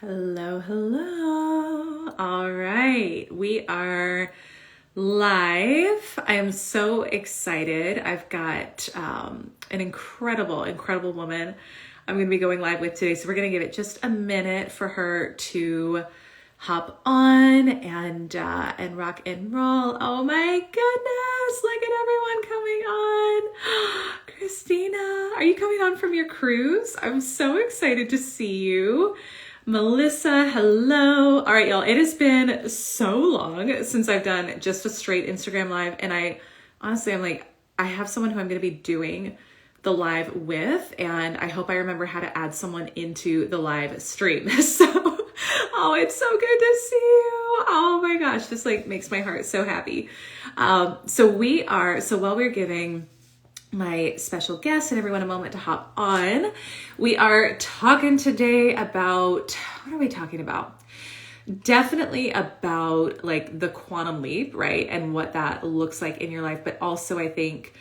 Hello, hello. All right, we are live. I am so excited. I've got an incredible woman I'm going to be going live with today. So we're going to give it just a minute for her to hop on and rock and roll. Oh my goodness, look at everyone coming on. Christina, are you coming on from your cruise? I'm so excited to see you. Melissa, hello. All right, y'all. It has been so long since I've done just a straight Instagram live. And I'm like, I have someone who I'm going to be doing the live with, and I hope I remember how to add someone into the live stream. So, oh, it's so good to see you. Oh my gosh, this like makes my heart so happy. So while we're giving my special guest and everyone a moment to hop on, we are talking today about, what are we talking about? Definitely about like the quantum leap, right? And what that looks like in your life. But also I think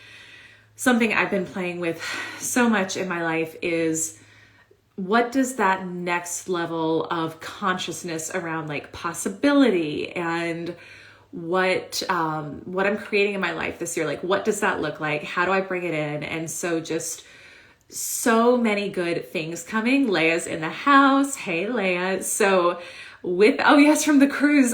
something I've been playing with so much in my life is, what does that next level of consciousness around like possibility and what I'm creating in my life this year, like what does that look like? How do I bring it in? And so just so many good things coming. Leia's in the house. Hey, Leia. So oh yes, from the cruise.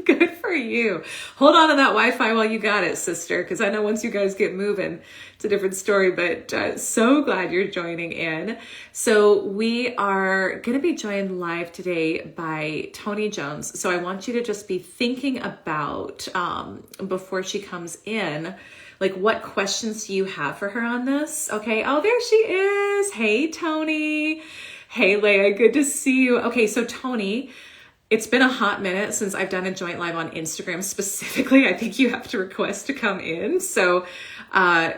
Good for you. Hold on to that Wi-Fi while you got it, sister, because I know once you guys get moving, it's a different story, but so glad you're joining in. So we are going to be joined live today by Toni Jones. So I want you to just be thinking about, before she comes in, like what questions do you have for her on this? Okay. Oh, there she is. Hey, Toni. Hey, Leia. Good to see you. Okay. So Toni, it's been a hot minute since I've done a joint live on Instagram specifically. I think you have to request to come in. So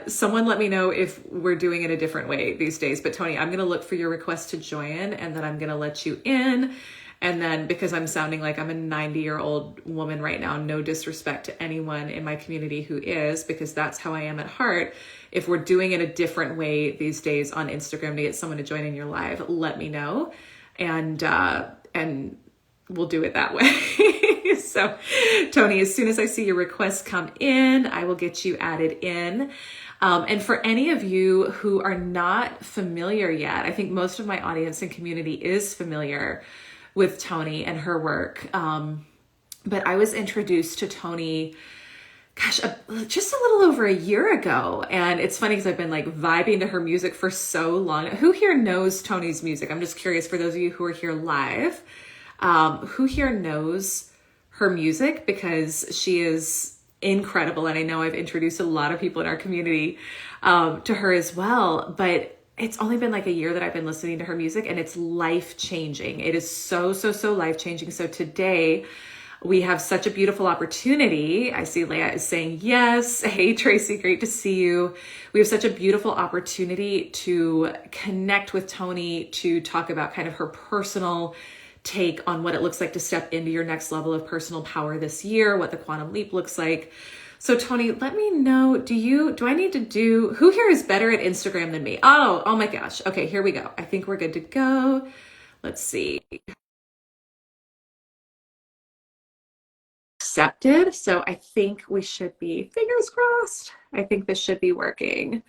someone let me know if we're doing it a different way these days. But Toni, I'm going to look for your request to join, and then I'm going to let you in. And then because I'm sounding like I'm a 90-year-old woman right now, no disrespect to anyone in my community who is, because that's how I am at heart. If we're doing it a different way these days on Instagram to get someone to join in your live, let me know. And we'll do it that way. So Toni, as soon as I see your request come in, I will get you added in. And for any of you who are not familiar yet, I think most of my audience and community is familiar with Toni and her work. But I was introduced to Toni, gosh, just a little over a year ago. And it's funny because I've been like vibing to her music for so long. Who here knows Toni's music? I'm just curious for those of you who are here live. Who here knows her music, because she is incredible. And I know I've introduced a lot of people in our community to her as well, but it's only been like a year that I've been listening to her music, and it's life-changing. It is so life-changing. So today we have such a beautiful opportunity. I see Leia is saying yes. Hey, Tracy, great to see you. We have such a beautiful opportunity to connect with Toni, to talk about kind of her personal take on what it looks like to step into your next level of personal power this year, what the quantum leap looks like. So Toni, let me know, do I need to who here is better at Instagram than me? Oh my gosh. Okay, here we go. I think we're good to go. Let's see. Accepted. So I think we should be, fingers crossed. I think this should be working.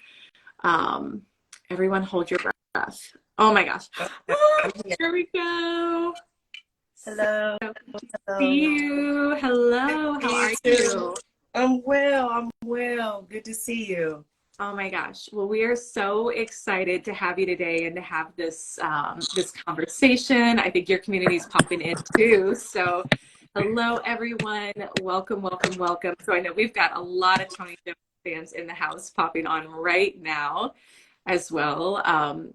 Everyone hold your breath. Oh my gosh. Oh, here we go. Hello. See you. Hello. How are you? I'm well. Good to see you. Oh my gosh. Well, we are so excited to have you today and to have this this conversation. I think your community is popping in too. So hello, everyone. Welcome. So I know we've got a lot of Toni Jones fans in the house popping on right now as well.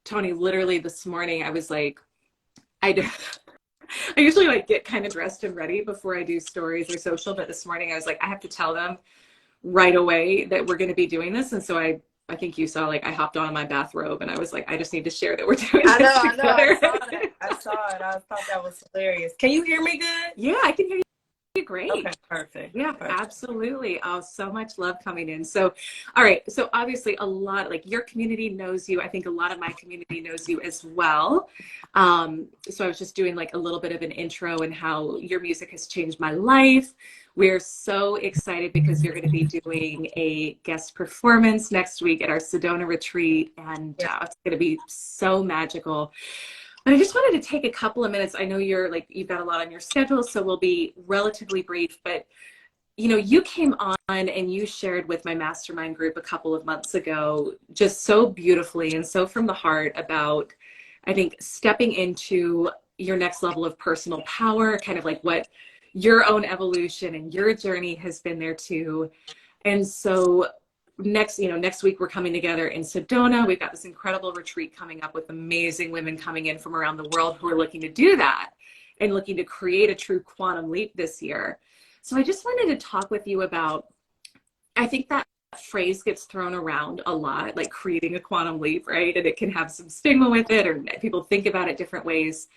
Toni, literally this morning, I was like, I usually like get kind of dressed and ready before I do stories or social, but this morning I was like, I have to tell them right away that we're going to be doing this. And so I think you saw, like, I hopped on my bathrobe and I was like, I just need to share that we're doing this together. I saw it. I thought that was hilarious. Can you hear me good? Yeah, I can hear you great. Okay, perfect. Yeah, Perfect. absolutely. Oh, so much love coming in. So, all right. So obviously a lot, like your community knows you. I think a lot of my community knows you as well. So I was just doing like a little bit of an intro and how your music has changed my life. We're so excited because you're going to be doing a guest performance next week at our Sedona retreat, and Yeah. it's going to be so magical. But I just wanted to take a couple of minutes. I know you're like, you've got a lot on your schedule, so we'll be relatively brief, but you came on and you shared with my mastermind group a couple of months ago, just so beautifully and so from the heart about, I think, stepping into your next level of personal power, kind of like what your own evolution and your journey has been there too. And so next week we're coming together in Sedona. We've got this incredible retreat coming up with amazing women coming in from around the world who are looking to do that and looking to create a true quantum leap this year. So I just wanted to talk with you about, I think that phrase gets thrown around a lot, like creating a quantum leap, right? And it can have some stigma with it, or people think about it different ways.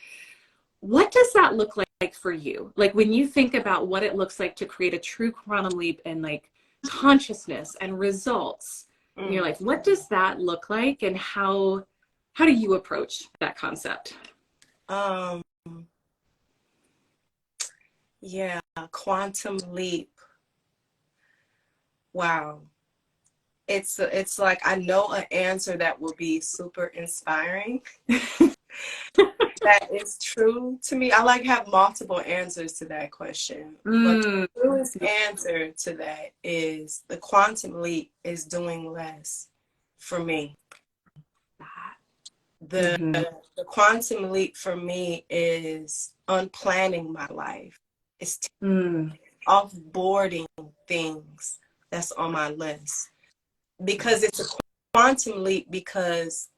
What does that look like for you? Like when you think about what it looks like to create a true quantum leap and like consciousness and results, and you're like, what does that look like? And how do you approach that concept? Um, yeah, quantum leap. Wow. It's like I know an answer that will be super inspiring. That is true to me. I like have multiple answers to that question. But the truest answer to that is the quantum leap is doing less for me. The Mm-hmm. the quantum leap for me is unplanning my life. It's offboarding things that's on my list. Because it's a quantum leap because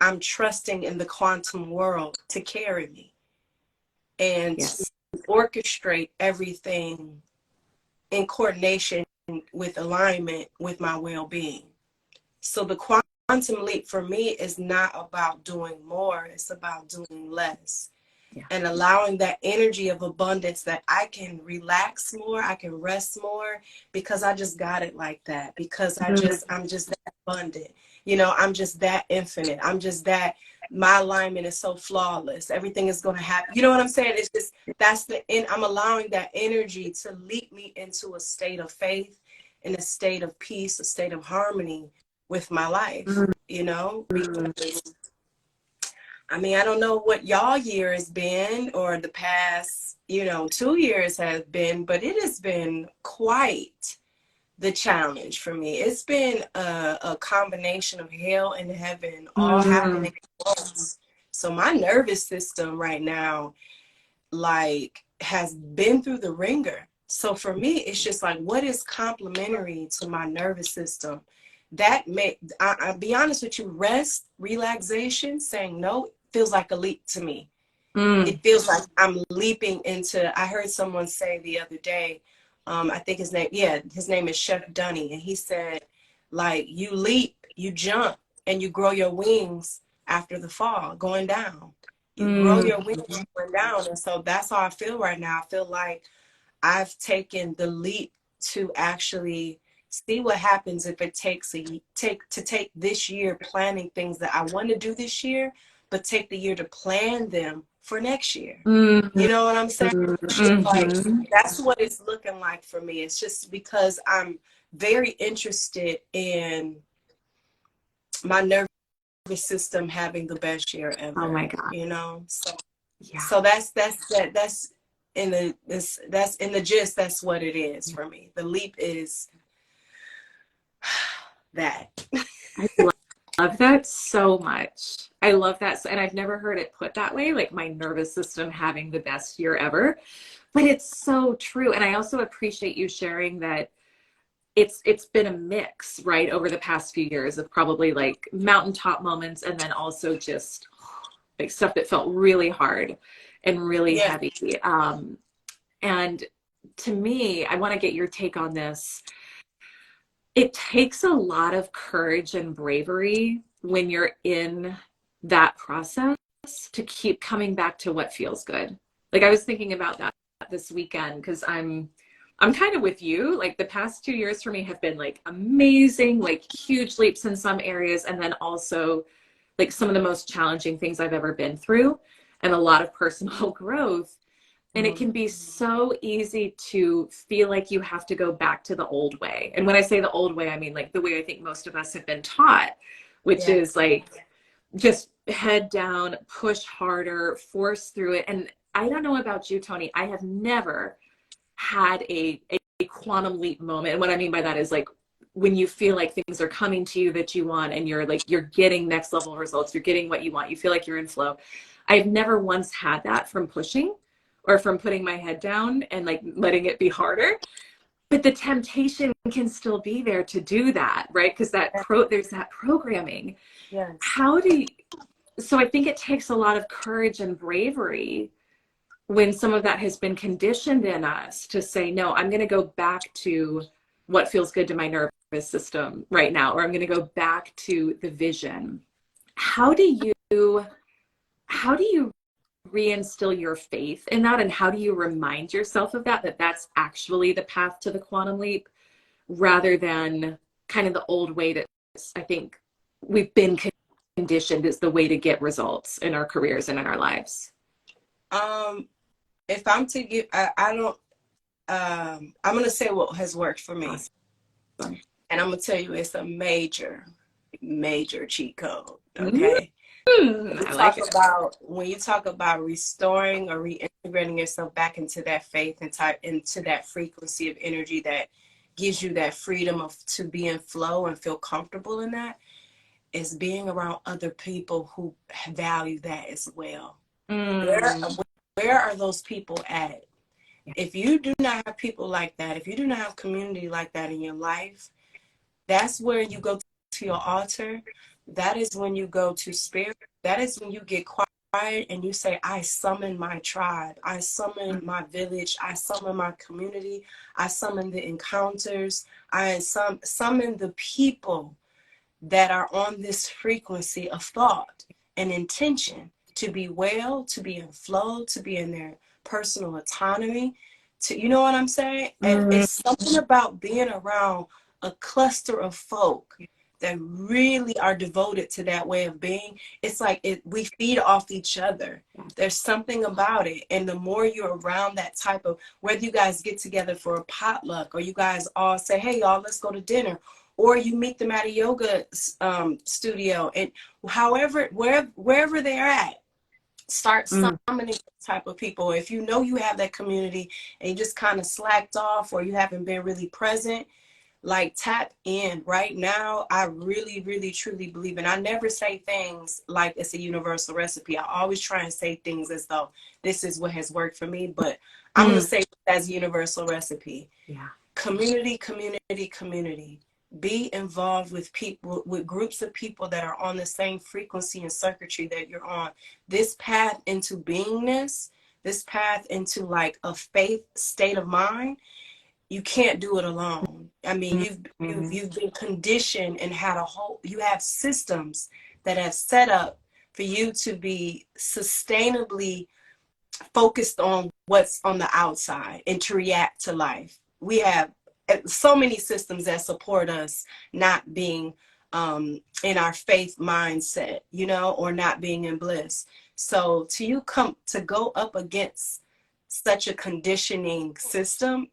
I'm trusting in the quantum world to carry me and to Yes. orchestrate everything in coordination with alignment with my well-being. So the quantum leap for me is not about doing more, it's about doing less. Yeah. And allowing that energy of abundance that I can relax more, I can rest more because I just got it like that. Because I'm just that abundant. I'm just that infinite. I'm just that my alignment is so flawless. Everything is gonna happen. You know what I'm saying? It's just I'm allowing that energy to lead me into a state of faith, in a state of peace, a state of harmony with my life, because I mean, I don't know what y'all year has been or the past, 2 years have been, but it has been quite the challenge for me. It's been a combination of hell and heaven all happening at once. So my nervous system right now, like, has been through the ringer. So for me, it's just like, what is complementary to my nervous system? I'll be honest with you, rest, relaxation, saying no feels like a leap to me. It feels like I'm leaping into, I heard someone say the other day, I think his name is Chef Dunny. And he said, like, you leap, you jump, and you grow your wings after the fall, going down. You grow your wings going down. And so that's how I feel right now. I feel like I've taken the leap to actually see what happens if it takes take this year planning things that I want to do this year, but take the year to plan them for next year. You know what I'm saying? Like, that's what it's looking like for me. It's just because I'm very interested in my nervous system having the best year ever. Oh my God. So Yeah. so that's in the gist, that's what it is for me. The leap is that. I love that so much. I love that. And I've never heard it put that way, like my nervous system having the best year ever. But it's so true. And I also appreciate you sharing that it's been a mix, right, over the past few years of probably like mountaintop moments and then also just like stuff that felt really hard and really heavy. And to me, I want to get your take on this. It takes a lot of courage and bravery when you're in that process to keep coming back to what feels good. Like I was thinking about that this weekend because I'm kind of with you. Like the past 2 years for me have been like amazing, like huge leaps in some areas, and then also like some of the most challenging things I've ever been through, and a lot of personal growth. And it can be so easy to feel like you have to go back to the old way. And when I say the old way, I mean like the way I think most of us have been taught, which is like just head down, push harder, force through it. And I don't know about you, Toni, I have never had a quantum leap moment. And what I mean by that is like when you feel like things are coming to you that you want and you're like, you're getting next level results, you're getting what you want, you feel like you're in flow. I've never once had that from pushing or from putting my head down and like letting it be harder. But the temptation can still be there to do that, right? Because there's that programming. Yes. How do you, so I think it takes a lot of courage and bravery when some of that has been conditioned in us to say, no, I'm going to go back to what feels good to my nervous system right now, or I'm going to go back to the vision. How do you reinstill your faith in that? And how do you remind yourself of that that's actually the path to the quantum leap rather than kind of the old way that I think we've been conditioned is the way to get results in our careers and in our lives? If I'm to give, I don't, I'm going to say what has worked for me. Awesome. And I'm going to tell you, it's a major, major cheat code. Okay. When you talk about restoring or reintegrating yourself back into that faith and into that frequency of energy that gives you that freedom to be in flow and feel comfortable in that, is being around other people who value that as well. Where are those people at? If you do not have people like that, if you do not have community like that in your life, that's where you go to your altar. That is when you go to spirit. That is when you get quiet and you say, I summon my tribe. I summon my village. I summon my community. I summon the encounters. I summon the people that are on this frequency of thought and intention to be well, to be in flow, to be in their personal autonomy. You know what I'm saying? And it's something about being around a cluster of folk that really are devoted to that way of being. It's like we feed off each other. There's something about it. And the more you're around that type of, whether you guys get together for a potluck or you guys all say, hey, y'all, let's go to dinner. Or you meet them at a yoga studio. And wherever they're at, start summoning this type of people. If you know you have that community and you just kind of slacked off or you haven't been really present, like tap in right now. I really, really, truly believe, and I never say things like it's a universal recipe. I always try and say things as though this is what has worked for me, but I'm going to say it as a universal recipe. Yeah. Community, community, community. Be involved with people, with groups of people that are on the same frequency and circuitry that you're on. This path into beingness, this path into like a faith state of mind, you can't do it alone. I mean, you've been conditioned and you have systems that have set up for you to be sustainably focused on what's on the outside and to react to life. We have so many systems that support us not being in our faith mindset, or not being in bliss. So to go up against such a conditioning system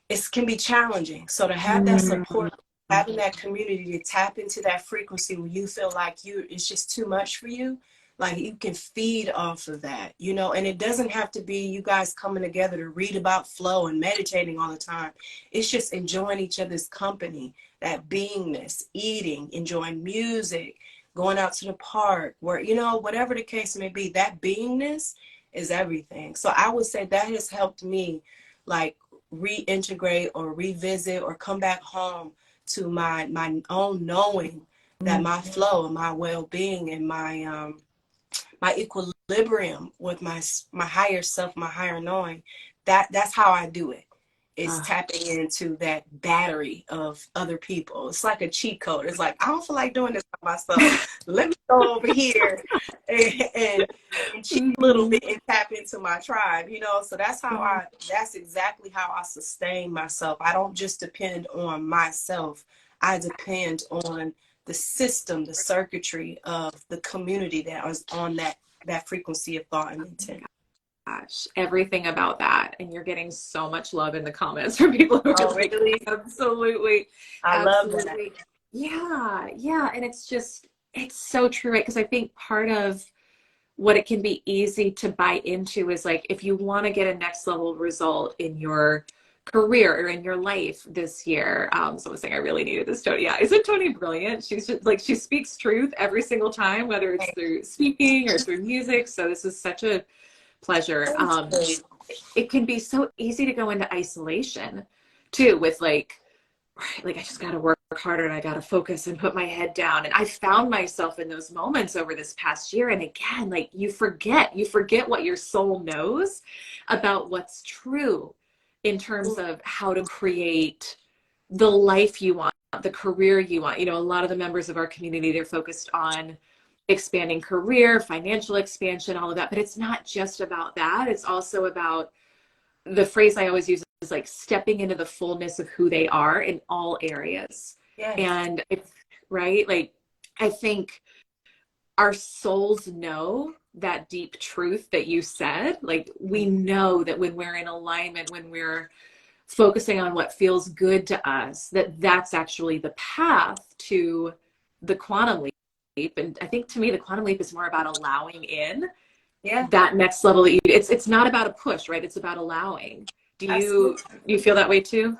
it can be challenging. So to have that support, having that community to tap into that frequency where you feel like it's just too much for you, like you can feed off of that, and it doesn't have to be you guys coming together to read about flow and meditating all the time. It's just enjoying each other's company, that beingness, eating, enjoying music, going out to the park, where, whatever the case may be, that beingness is everything. So I would say that has helped me like reintegrate or revisit or come back home to my own knowing that my flow and my well-being and my equilibrium with my higher self, my higher knowing, that's how I do it. is tapping into that battery of other people. It's like a cheat code. It's like, I don't feel like doing this by myself. Let me go over here and cheat a little bit and tap into my tribe, you know? So that's exactly how I sustain myself. I don't just depend on myself. I depend on the system, the circuitry of the community that is on that frequency of thought and intent. Gosh, everything about that. And you're getting so much love in the comments from people who are like, really? absolutely. I love that. Yeah, yeah. And it's so true, right? Because I think part of what it can be easy to buy into is like, if you want to get a next level result in your career or in your life this year. Someone saying I really needed this Toni. Yeah, isn't Toni brilliant? She's just like, she speaks truth every single time, whether it's through speaking or through music. So this is such a pleasure. It can be so easy to go into isolation too, with like, right, like I just got to work harder and I got to focus and put my head down. And I found myself in those moments over this past year. And again, like you forget what your soul knows about what's true in terms of how to create the life you want, the career you want. You know, a lot of the members of our community, they're focused on expanding career, financial expansion, all of that. But it's not just about that. It's also about, the phrase I always use is like stepping into the fullness of who they are in all areas. Yes. And it's right. Like, I think our souls know that deep truth that you said. Like, we know that when we're in alignment, when we're focusing on what feels good to us, that's actually the path to the quantum leap. And I think to me, the quantum leap is more about allowing in that next level that it's not about a push, right? It's about allowing. Do you feel that way too?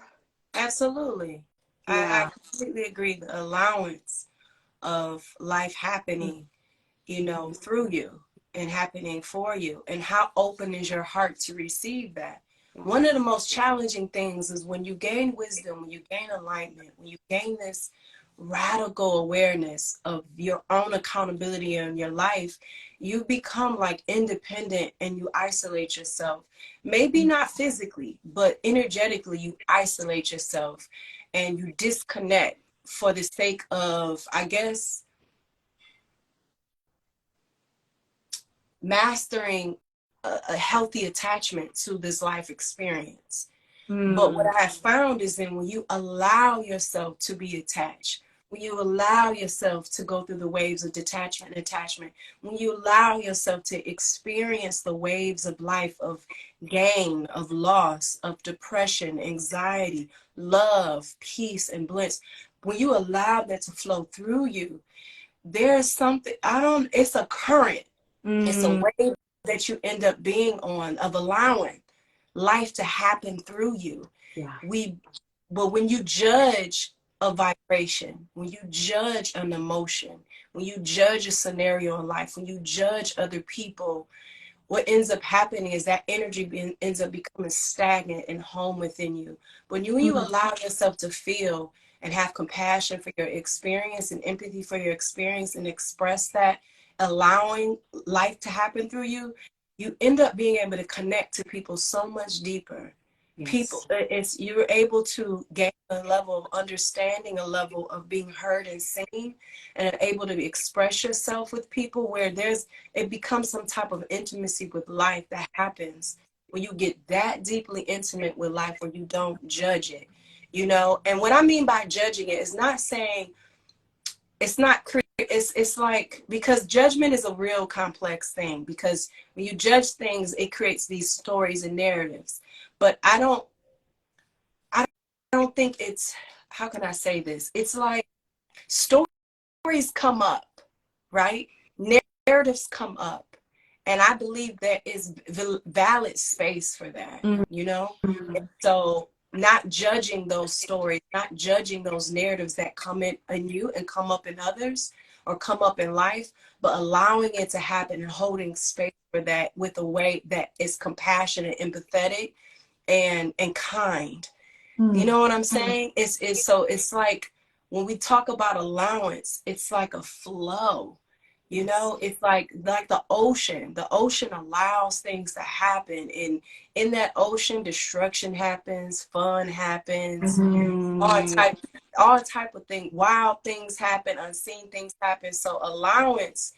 Absolutely. Yeah. I completely agree. The allowance of life happening, you know, through you and happening for you, and how open is your heart to receive that. One of the most challenging things is when you gain wisdom, when you gain alignment, when you gain this radical awareness of your own accountability in your life, you become like independent and you isolate yourself. Maybe not physically, but energetically, you isolate yourself and you disconnect for the sake of, I guess, mastering a healthy attachment to this life experience. But what I have found is that when you allow yourself to be attached, when you allow yourself to go through the waves of detachment and attachment, when you allow yourself to experience the waves of life, of gain, of loss, of depression, anxiety, love, peace, and bliss, when you allow that to flow through you, there's something, it's a current. It's a wave that you end up being on, of allowing life to happen through you. But when you judge a vibration, when you judge an emotion, when you judge a scenario in life, when you judge other people, what ends up happening is that energy ends up becoming stagnant and home within you. When you allow yourself to feel and have compassion for your experience and empathy for your experience and express that, allowing life to happen through you, you end up being able to connect to people so much deeper. People, you're able to gain a level of understanding, a level of being heard and seen, and able to express yourself with people where it becomes some type of intimacy with life that happens when you get that deeply intimate with life, where you don't judge it, you know. And what I mean by judging it is not saying, it's not it's like, because judgment is a real complex thing, because when you judge things, it creates these stories and narratives. But I don't think it's, how can I say this? It's like stories come up, right? Narratives come up. And I believe there is valid space for that, you know? So not judging those stories, not judging those narratives that come in you and come up in others or come up in life, but allowing it to happen and holding space for that with a way that is compassionate, empathetic, and kind. You know what I'm saying? It's like when we talk about allowance, it's like a flow. You know, it's like the ocean. The ocean allows things to happen, and in that ocean, destruction happens, fun happens, all Mm, type all type of thing. Wild things happen, unseen things happen. So allowance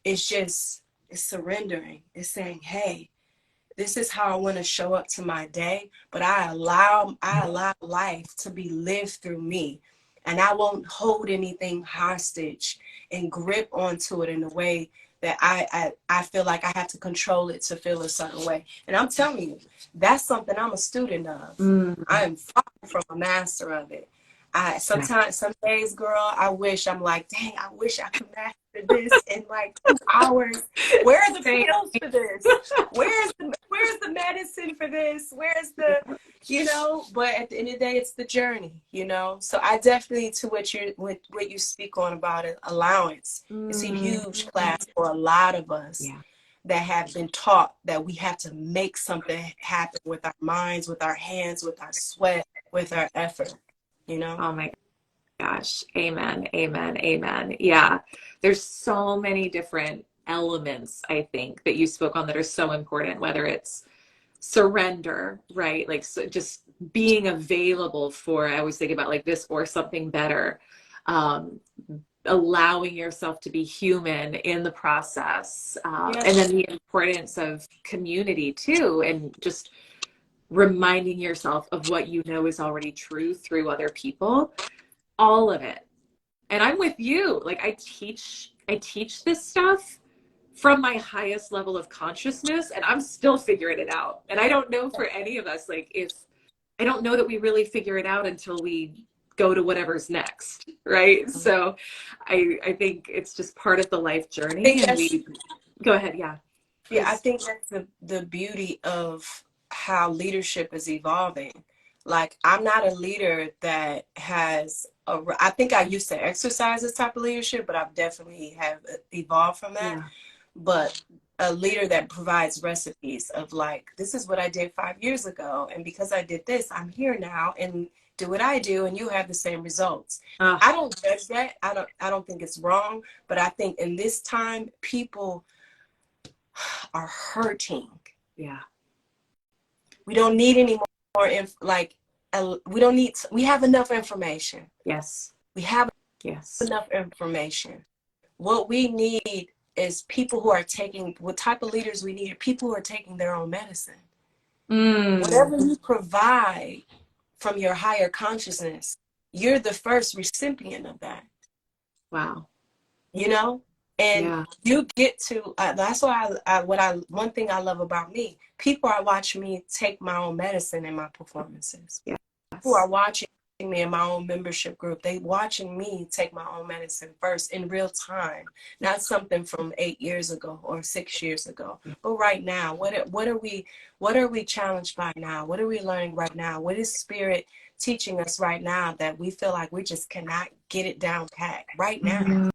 is just, it's surrendering. It's saying, hey, this is how I want to show up to my day, but I allow life to be lived through me. And I won't hold anything hostage and grip onto it in a way that I feel like I have to control it to feel a certain way. And I'm telling you, that's something I'm a student of. I mm, am far from a master of it. I yeah. sometimes, some days, girl, I wish, I'm like, dang, I wish I could master this in like 2 hours. Where are the Same. pills for this? Where's the medicine for this? Where's the, you know? But at the end of the day, it's the journey, you know. So I definitely, to what you speak on about it, allowance. It's a Mm, huge class for a lot of us yeah. that have been taught that we have to make something happen with our minds, with our hands, with our sweat, with our effort, you know. Oh my gosh. Amen. Amen. Amen. Yeah. There's so many different elements, I think, that you spoke on that are so important, whether it's surrender, right? Like, so just being available for, I always think about like this or something better. Um, Allowing yourself to be human in the process. And Yes. then the importance of community too, and just reminding yourself of what you know is already true through other people, all of it. And I'm with you. Like I teach this stuff from my highest level of consciousness, and I'm still figuring it out. And I don't know for any of us, like, if I don't know that we really figure it out until we go to whatever's next, right? So I think it's just part of the life I think journey, and that's we go ahead. Yeah, Yeah, I please. think that's the beauty of how leadership is evolving. Like, I'm not a leader that has I think I used to exercise this type of leadership, but I've definitely have evolved from that. Yeah. But a leader that provides recipes of like, this is what I did 5 years ago, and because I did this, I'm here now, and do what I do, and you have the same results. Uh, I don't judge that. I don't think it's wrong, but I think in this time, people are hurting. yeah. We don't need any more we don't need, we have enough information. Yes. We have Yes. enough information. What we need is people who are taking, what type of leaders we need are people who are taking their own medicine. Mm. Whatever you provide from your higher consciousness, you're the first recipient of that, Wow. you know? And Yeah. you get to, that's why one thing I love about me, people are watching me take my own medicine in my performances. Who are Yes. watching me in my own membership group, they watching me take my own medicine first in real time, not something from 8 years ago or 6 years ago, but right now. What are we challenged by now? What are we learning right now? What is spirit teaching us right now that we feel like we just cannot get it down pat right now?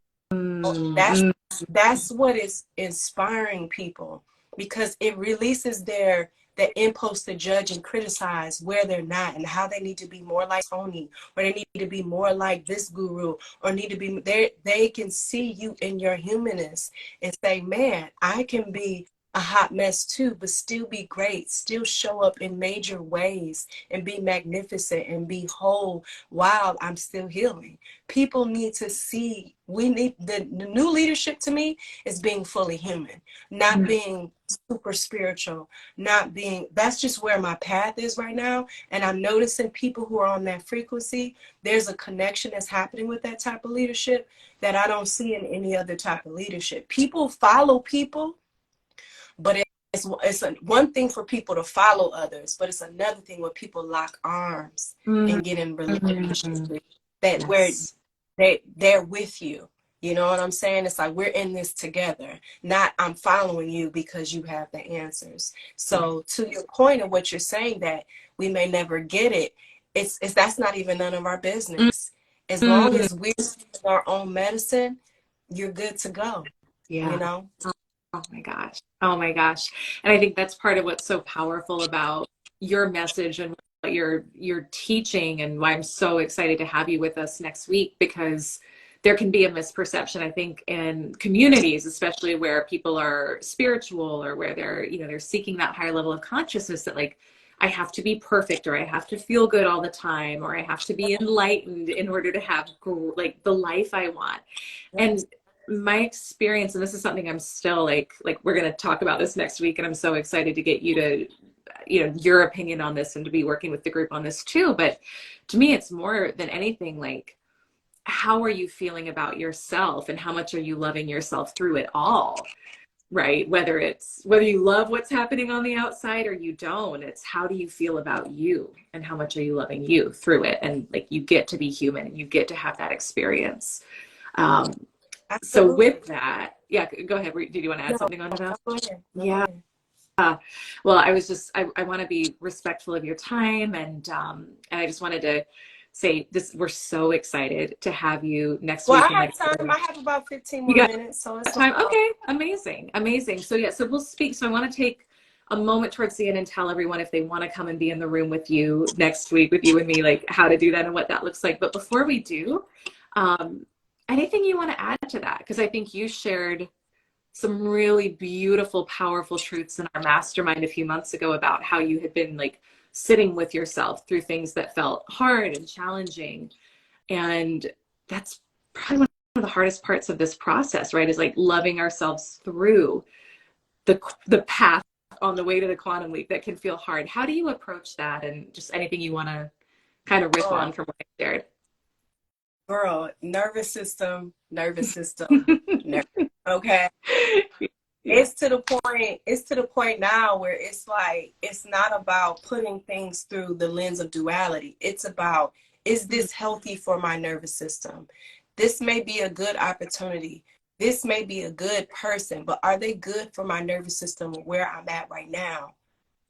Mm. That's Mm. that's what is inspiring people, because it releases their impulse to judge and criticize where they're not, and how they need to be more like Toni, or they need to be more like this guru, or need to be there. They can see you in your humanness and say, man, I can be a hot mess too, but still be great, still show up in major ways and be magnificent and be whole while I'm still healing. People need to see, we need the new leadership to me is being fully human, not Mm. being super spiritual, not being, that's just where my path is right now. And I'm noticing people who are on that frequency, there's a connection that's happening with that type of leadership that I don't see in any other type of leadership. People follow people, but it's one thing for people to follow others, but it's another thing when people lock arms Mm. and get in relationships Mm. with that, where Yes. they're with you. You know what I'm saying? It's like, we're in this together, not I'm following you because you have the answers. Yeah. So to your point of what you're saying, that we may never get it, it's that's not even none of our business. As long Mm. as we're taking our own medicine, you're good to go, you Yeah. know? Oh my gosh. Oh my gosh. And I think that's part of what's so powerful about your message and what you're teaching, and why I'm so excited to have you with us next week, because there can be a misperception, I think, in communities, especially where people are spiritual or where they're, you know, they're seeking that higher level of consciousness, that like, I have to be perfect, or I have to feel good all the time, or I have to be enlightened in order to have like the life I want. And my experience, and this is something I'm still like we're going to talk about this next week, and I'm so excited to get you to, you know, your opinion on this and to be working with the group on this too. But to me, it's more than anything like, how are you feeling about yourself, and how much are you loving yourself through it all? Right? Whether you love what's happening on the outside or you don't, it's how do you feel about you, and how much are you loving you through it? And like, you get to be human, and you get to have that experience. So with that, yeah, go ahead. Did you want to add something on to that? Go ahead. Yeah. Well, I want to be respectful of your time, and I just wanted to say this: we're so excited to have you next week. Well, I have time. I have about 15 more minutes, so it's time. Okay, amazing. So yeah, so we'll speak. So I want to take a moment towards the end and tell everyone if they want to come and be in the room with you next week, with you and me, like how to do that and what that looks like. But before we do, anything you want to add to that? Because I think you shared some really beautiful, powerful truths in our mastermind a few months ago about how you had been like sitting with yourself through things that felt hard and challenging. And that's probably one of the hardest parts of this process, right? Is like loving ourselves through the path on the way to the quantum leap that can feel hard. How do you approach that? And just anything you want to kind of riff on from what I shared. Girl, nervous system. Okay. It's to the point now where it's like, it's not about putting things through the lens of duality. It's about, is this healthy for my nervous system? This may be a good opportunity. This may be a good person, but are they good for my nervous system where I'm at right now?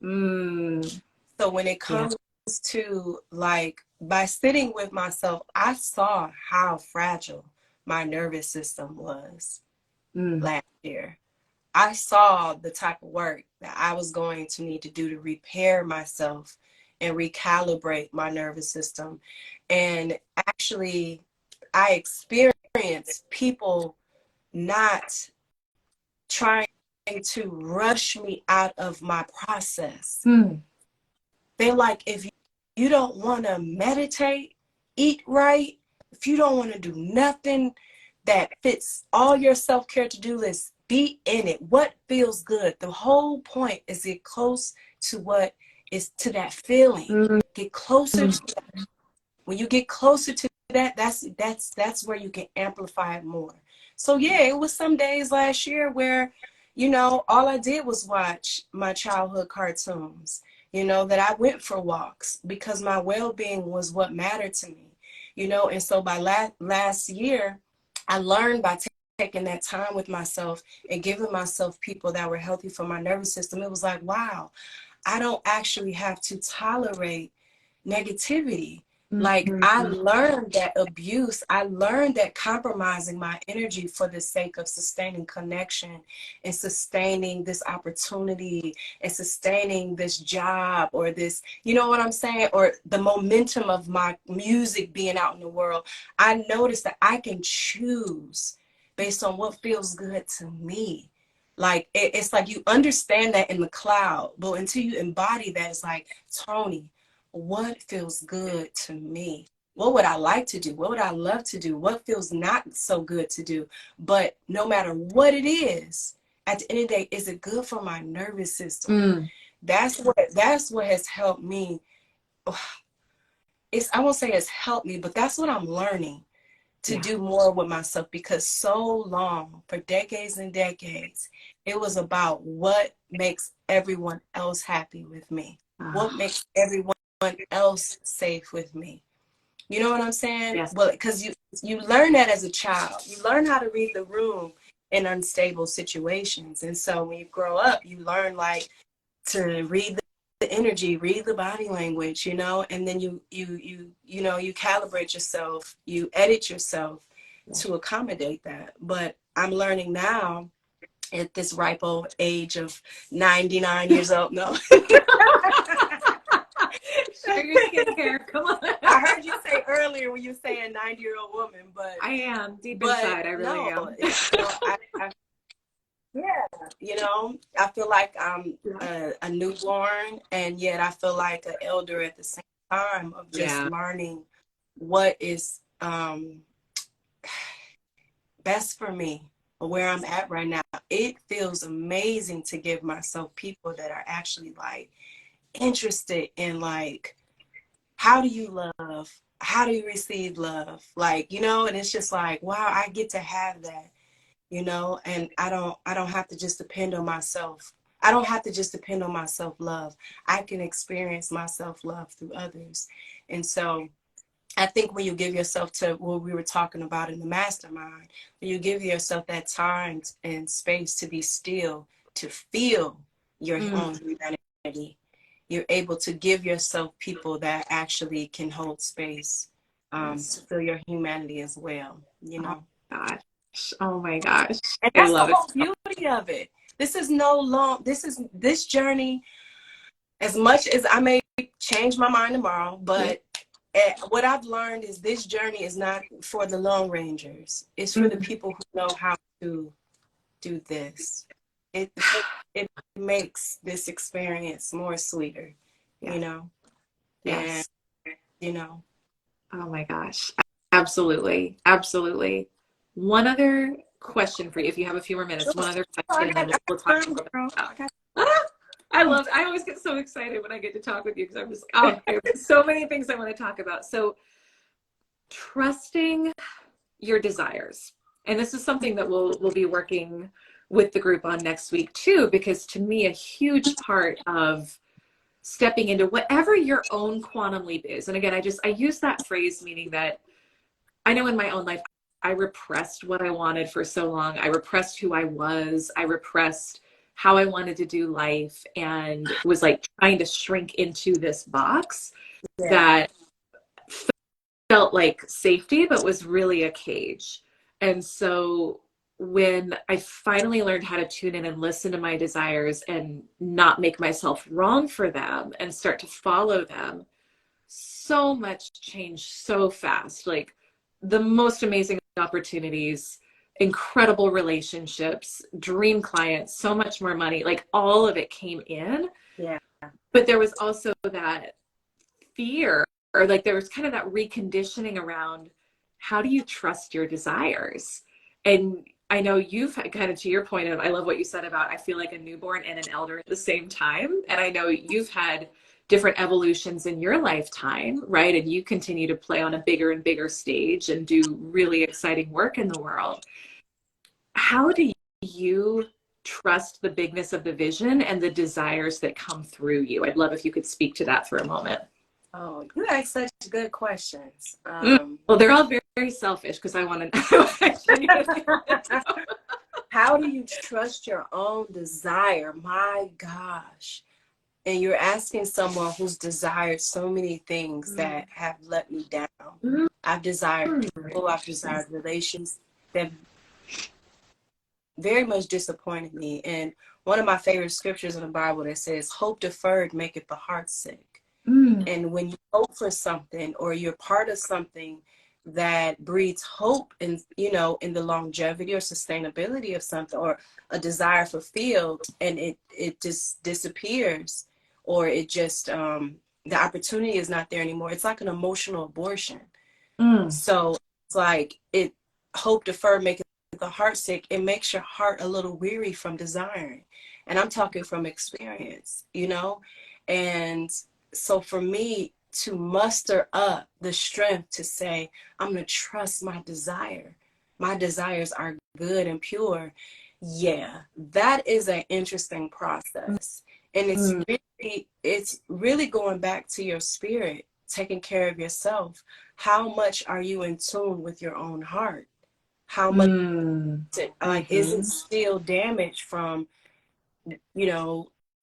So when it comes to like, by sitting with myself, I saw how fragile my nervous system was last year. I saw the type of work that I was going to need to do to repair myself and recalibrate my nervous system. And actually, I experienced people not trying to rush me out of my process. They're like, if you don't want to meditate, eat right, if you don't want to do nothing that fits all your self-care to-do list, be in it. What feels good? The whole point is get close to what is to that feeling. Get closer to that. When you get closer to that, that's where you can amplify it more. So yeah, it was some days last year where, you know, all I did was watch my childhood cartoons. You know, that I went for walks because my well-being was what mattered to me. You know, and so by last year, I learned by taking that time with myself and giving myself people that were healthy for my nervous system. It was like, wow, I don't actually have to tolerate negativity. Like, I learned that abuse, I learned that compromising my energy for the sake of sustaining connection and sustaining this opportunity and sustaining this job or this, you know what I'm saying? Or the momentum of my music being out in the world. I noticed that I can choose based on what feels good to me. Like, it's like you understand that in the cloud, but until you embody that, it's like, Toni, what feels good to me? What would I like to do? What would I love to do? What feels not so good to do? But no matter what it is, at the end of the day, is it good for my nervous system? That's what has helped me. I won't say it's helped me, but that's what I'm learning to do more with myself, because so long, for decades and decades, it was about what makes everyone else happy with me. What makes everyone else safe with me. You know what I'm saying? Yes. Well, because you learn that as a child. You learn how to read the room in unstable situations. And so when you grow up, you learn like to read the energy, read the body language, you know, and then you know, you calibrate yourself, you edit yourself to accommodate that. But I'm learning now at this ripe old age of 99 years old. No. Share your skincare. Come on. I heard you say earlier when you were saying 90-year-old woman, but I am deep inside. I really no, am. yeah, I feel like I'm a newborn, and yet I feel like an elder at the same time of just learning what is best for me, where I'm at right now. It feels amazing to give myself people that are actually like interested in like, how do you love? How do you receive love? Like, and it's just like, wow, I get to have that, and I don't have to just depend on myself. I don't have to just depend on my self-love. I can experience my self-love through others. And so I think when you give yourself to what we were talking about in the mastermind, when you give yourself that time and space to be still, to feel your own humanity, you're able to give yourself people that actually can hold space to feel your humanity as well, Oh, gosh. Oh my gosh. And that's the whole beauty of it. This journey, as much as I may change my mind tomorrow, but what I've learned is this journey is not for the Lone Rangers. It's for the people who know how to do this. It makes this experience more sweeter, Yes. And, Oh my gosh. Absolutely. Absolutely. One other question for you, if you have a few more minutes. One other question, and then we'll talk about. I always get so excited when I get to talk with you because I'm just, I have so many things I want to talk about. So trusting your desires. And this is something that we'll be working with the group on next week too, because to me, a huge part of stepping into whatever your own quantum leap is. And again, I use that phrase, meaning that I know in my own life, I repressed what I wanted for so long. I repressed who I was. I repressed how I wanted to do life, and was like trying to shrink into this box that felt like safety, but was really a cage. And so when I finally learned how to tune in and listen to my desires and not make myself wrong for them and start to follow them, so much changed so fast. Like the most amazing opportunities, incredible relationships, dream clients, so much more money, like all of it came in. Yeah. But there was also that fear, or like there was kind of that reconditioning around, how do you trust your desires? And I know you've kind of, to your point of, I love what you said about, I feel like a newborn and an elder at the same time. And I know you've had different evolutions in your lifetime, right? And you continue to play on a bigger and bigger stage and do really exciting work in the world. How do you trust the bigness of the vision and the desires that come through you? I'd love if you could speak to that for a moment. Oh, you ask such good questions. Well, they're all very, very selfish because I want to know. How do you trust your own desire? My gosh. And you're asking someone who's desired so many things that have let me down. I've desired people, I've desired relations that very much disappointed me. And one of my favorite scriptures in the Bible that says, hope deferred maketh the heart sick. And when you hope for something, or you're part of something that breeds hope in, in the longevity or sustainability of something, or a desire fulfilled, and it just disappears, or it just, the opportunity is not there anymore. It's like an emotional abortion. So it's like hope deferred maketh the heart sick. It makes your heart a little weary from desiring. And I'm talking from experience, and so for me to muster up the strength to say, I'm going to trust my desire. My desires are good and pure. Yeah, that is an interesting process. And it's really going back to your spirit, taking care of yourself. How much are you in tune with your own heart? How much is it still damaged from,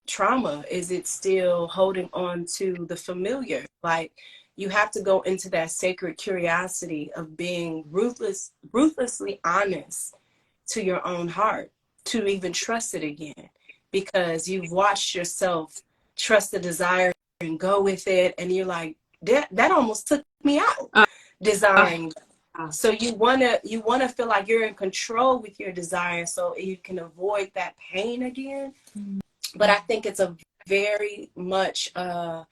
trauma? Is it still holding on to the familiar? Like, you have to go into that sacred curiosity of being ruthlessly honest to your own heart to even trust it again, because you've watched yourself trust the desires and go with it. And you're like, that almost took me out, Uh, desiring. uh, So you wanna feel like you're in control with your desire, so you can avoid that pain again. But I think it's a very much a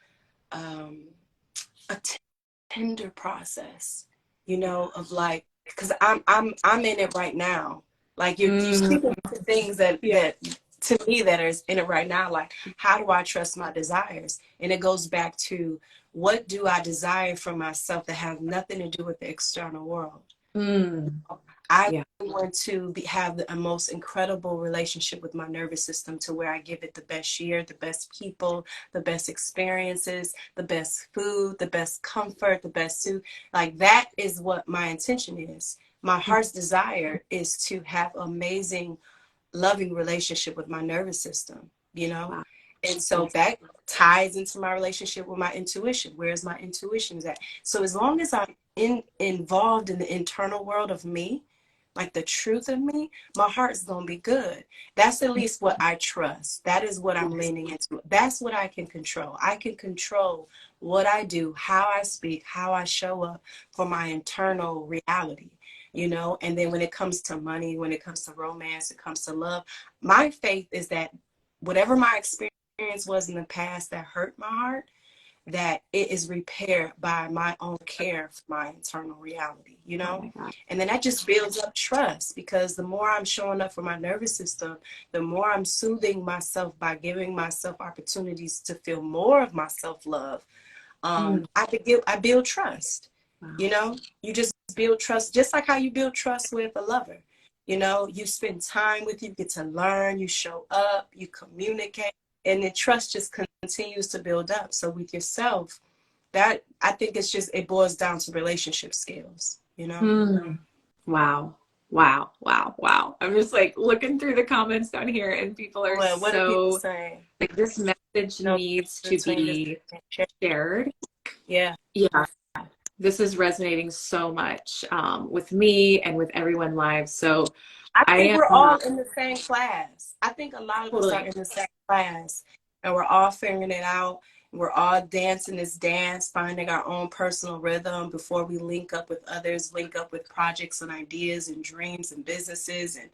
tender process, you know, of like, because I'm in it right now. Like you speaking to things that to me that is in it right now. Like, how do I trust my desires? And it goes back to, what do I desire for myself that have nothing to do with the external world? I want to have the most incredible relationship with my nervous system, to where I give it the best year, the best people, the best experiences, the best food, the best comfort, the best suit. Like, that is what my intention is. My heart's desire is to have amazing, loving relationship with my nervous system, you know? Wow. And so that ties into my relationship with my intuition. Where's my intuition at? So as long as I'm involved in the internal world of me, like the truth of me, my heart's gonna be good. That's at least what I trust. That is what I'm leaning into. That's what I can control. I can control what I do, how I speak, how I show up for my internal reality, you know? And then when it comes to money, when it comes to romance, it comes to love, my faith is that whatever my experience was in the past that hurt my heart, that it is repaired by my own care for my internal reality, you know? And then that just builds up trust, because the more I'm showing up for my nervous system, the more I'm soothing myself by giving myself opportunities to feel more of my self-love. I build trust. You know, you just build trust, just like how you build trust with a lover. You know, you spend time with, you get to learn, you show up, you communicate, and the trust just continues to build up. So with yourself, that, I think it's just, it boils down to relationship skills, you know? Wow. Wow. Wow. Wow. I'm just like looking through the comments down here, and people are What are people so saying? like, this message needs to be shared. Yeah. Yeah. This is resonating so much with me and with everyone live. So I think am we're all in the same class. I think a lot of us are totally in the same class, and we're all figuring it out. We're all dancing this dance, finding our own personal rhythm before we link up with others, link up with projects and ideas and dreams and businesses. And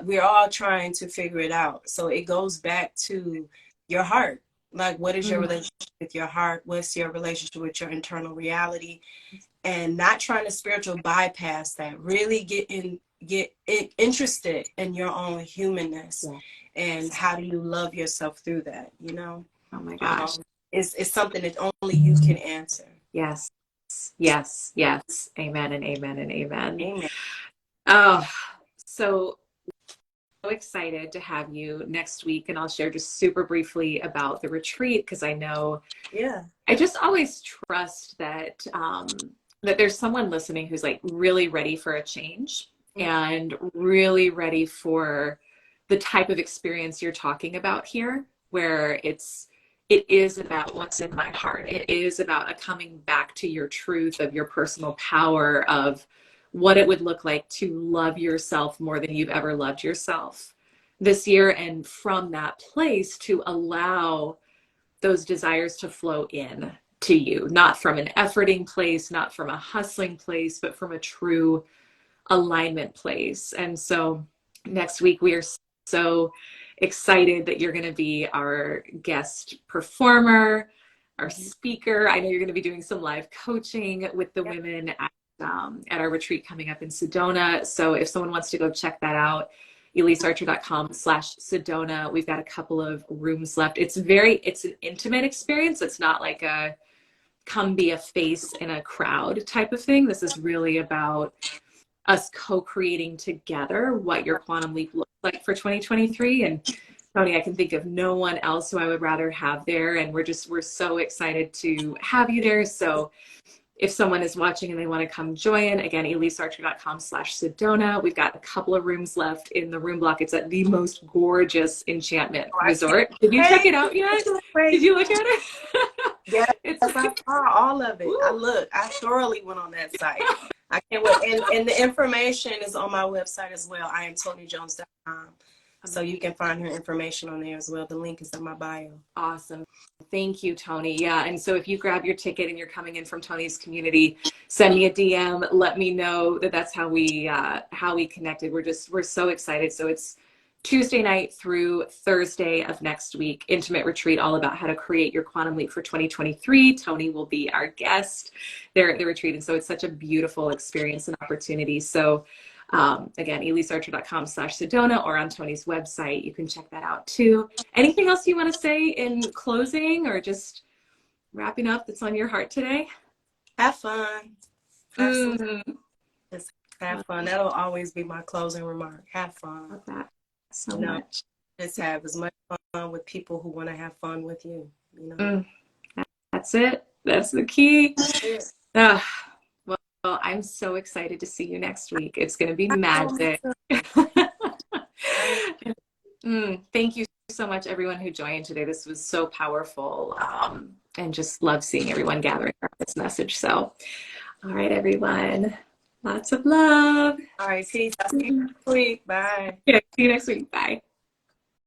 we're all trying to figure it out. So it goes back to your heart. Like, what is your relationship with your heart? What's your relationship with your internal reality? And not trying to spiritual bypass that. Really get interested in your own humanness, and how do you love yourself through that, you know? Oh my gosh. It's something that only you can answer. Yes. Yes. Yes. Amen and amen and amen. Amen. Oh, so excited to have you next week, and I'll share just super briefly about the retreat, because I know I just always trust that that there's someone listening who's like really ready for a change and really ready for the type of experience you're talking about here, where it is about what's in my heart. It is about a coming back to your truth of your personal power, of what it would look like to love yourself more than you've ever loved yourself this year. And from that place, to allow those desires to flow in to you, not from an efforting place, not from a hustling place, but from a true alignment place. And so next week, we are so excited that you're going to be our guest performer, our speaker. I know you're going to be doing some live coaching with the women at our retreat coming up in Sedona. So if someone wants to go check that out, ElyseArcher.com/Sedona. We've got a couple of rooms left. It's an intimate experience. It's not like a come be a face in a crowd type of thing. This is really about us co-creating together what your quantum leap looks like for 2023. And Toni, I can think of no one else who I would rather have there. And we're so excited to have you there. So if someone is watching and they want to come join, again, ElyseArcher.com/Sedona. We've got a couple of rooms left in the room block. It's at the most gorgeous enchantment resort. Did you check it out yet? Did you look at it? Yes, I saw all of it. I thoroughly went on that site. I can't wait. And the information is on my website as well. I am ToniJones.com. So you can find her information on there as well. The link is in my bio. Awesome. Thank you, Toni. Yeah. And so if you grab your ticket and you're coming in from Toni's community, send me a DM. Let me know that that's how we connected. We're so excited. So it's Tuesday night through Thursday of next week, intimate retreat, all about how to create your quantum leap for 2023. Toni will be our guest there at the retreat. And so it's such a beautiful experience and opportunity. So again, elysearcher.com/Sedona, or on Toni's website. You can check that out too. Anything else you want to say in closing or just wrapping up that's on your heart today? Have fun. Just have fun. That'll always be my closing remark. Have fun. Love that so much. Just have as much fun with people who want to have fun with you. You know. That's it. That's the key. Well, I'm so excited to see you next week. It's going to be magic. Thank you so much, everyone who joined today. This was so powerful, and just love seeing everyone gathering around this message. So, all right, everyone. Lots of love. All right, peace. I'll see you next week. Bye. Yeah, see you next week. Bye.